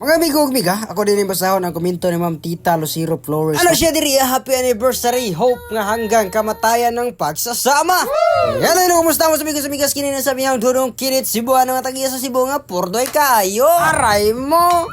Mga amigo ug miga, ako din yung basahon ang komento ni Ma'am Tita Lucero Flores. Ano siya diri, happy anniversary, hope nga hanggang kamatayan ng pagsasama. Hello, kumusta mo sa amigas kini na sabi ang durong kinit Cebuano nga tagiya sa Cebu nga pordoy kayo. Aray mo.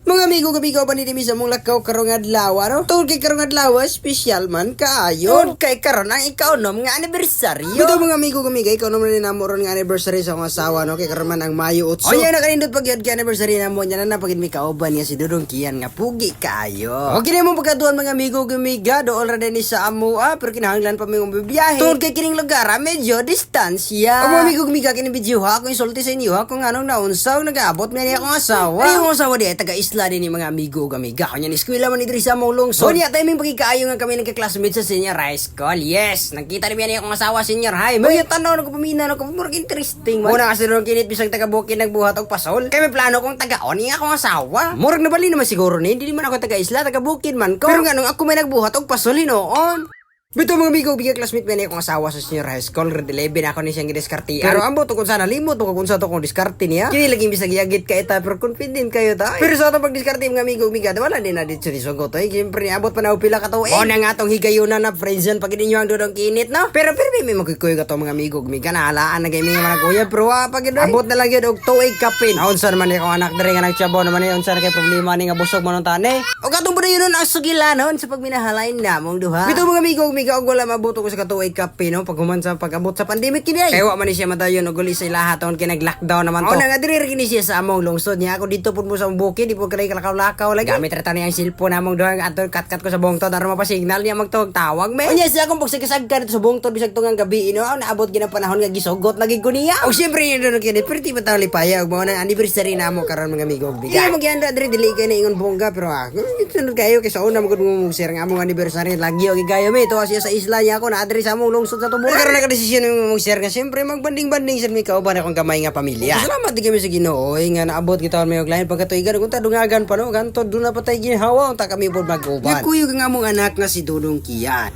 Mga amigo pa ni sa mong lakaw karong adlaw, no? Tungkol kay karong adlaw, special man kaayo. Tungkol kay karon ang ikaw-nom nga anibersaryo. Bito mga amigo ikaw-nom na ninamo ron nga anniversary sa akong asawa, no? Kay karon man ang Mayo 8. O yan, nakanindot pag yun kay anniversary na mo, yan na napagin may kauban niya si Dudong Kian nga pugi kaayo. Okay na mo pagkaduan mga amigo dool ra din sa amua, pero kinahanglan pa may bibiyahe. Tungkol kay kining lugar, medyo distansya. O mga amigo kining video ha, kung isulti sa inyo ha, kung anong naunsaw, nag-aabot nga niya akong asawa. Ay, yung asawa di ay taga-isla din ni mga amigo amiga. Kanya ni eskwela man idri sa mong lungsod. Unya timing pagkikaayo nga kami nagka-classmates sa senior high school. Yes, nakita ni niya akong asawa senior high. Unya tanaw ko pamina ko murag interesting man. Una kasi ron kinit bisag taga-Bukid nagbuhat og pasol. Kay may plano kong taga-on niya akong asawa. Murag nabali naman siguro ni, hindi man ako taga-isla, taga-Bukid man ko. Pero nga nung ako may nagbuhat og pasol hinoon. Bito mga amigo, bigyan classmate man akong asawa sa senior high school, grade 11 ako ni siyang gidiskartian. Pero ambo to kung sana limot ko kung sa to kung diskarte niya. Kini lagi bisag yagit ka ita pero confident kayo ta. Pero sa to pag diskarte mga amigo, wala din na dito sa go to. Siyempre abot pa na upila ka to. O na nga tong higayunan na friendson pag inyo ang dudong kinit no. Pero may magkukuy ka to mga amigo, na halaan na gaming mga kuya pero pag abot na lang yun og tuig kapin. Unsa man ni akong anak dere nga nagtiabo naman ni unsa kay problema ni nga busog man tani. O katong buday yun ang sugilanon sa pagminahalain namong duha. Bito mga amigo, og wala mabuto ko sa katuig kape no pag human sa pag-abot sa pandemic kini ay. Kaya wa man ni siya madayon og uli sa lahat on kay nag-lockdown naman to. O na nga diri kini siya sa among lungsod niya ako dito pud mo sa Bukid di pud kay kalakaw-lakaw lagi. Gamit ra tani ang cellphone namong duha aton kat-kat ko sa bungtod aron mapa-signal niya magtawag me. Unya siya akong pagsagkasagka dito sa bungtod bisag tungang gabi no naabot gina panahon nga gisugot lagi ko niya. O syempre yun doon kini perti pa taw lipaya og mo na anniversary namo karon mga amigo og bigay. Magyanda diri dili kay na ingon bongga pero sunod kayo kay sa una mo gud mo share nga among anniversary lagi og gayo me to siya sa isla niya ako na adri sa among lungsod sa Tuburan. Karon na desisyon mo share nga siyempre magbanding-banding sa mi kauban akong gamay nga pamilya. Salamat di kami sa Ginoo nga naabot kita may og lain pagkatuigan kung ta dungagan pa no ganto duna pa tay ginhawa unta kami pod mag-uban. Kuyog nga among anak nga si Dudong Kian.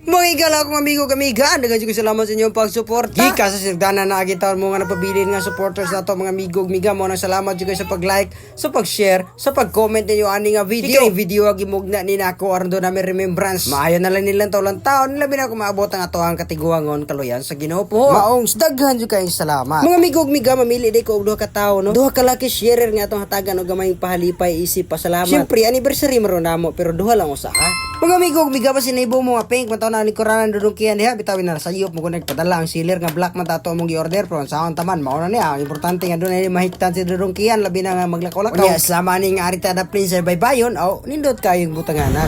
Mga igala akong amigo kamiga, dagan ko salamat sa inyong pag-support. Gika sa sirdanan na agitaon mo nga napabilin nga supporters na to mga amigo miga mo nang salamat juga sa pag-like, sa pag-share, sa pag-comment ninyo ani nga video. Ikaw video ag imugna ni nako aron do namin remembrance. Maayo na lang nilang taon labi na ko maabot ang ato ang katiguangon kaluyan sa Ginoo po. Maong daghan jud kayong salamat. Mga amigo miga mamili day ko og duha ka tawo no. Duha ka laki sharer nga atong hatagan og gamay pahalipay isip pasalamat. Syempre anniversary maron namo pero duha lang usa ha. Mga amigo miga pa sinaybo mo nga pink na likoranan Dudong Kian diha bitawin na sa iyop mo ko nagpadala ang sealer nga black man tato mong gi-order pero sa akong taman mao na niya importante nga dunay mahigtan si Dudong Kian labi na nga maglakaw-lakaw. Unya sama ni nga arita da prince baybayon aw nindot kayong butanganan.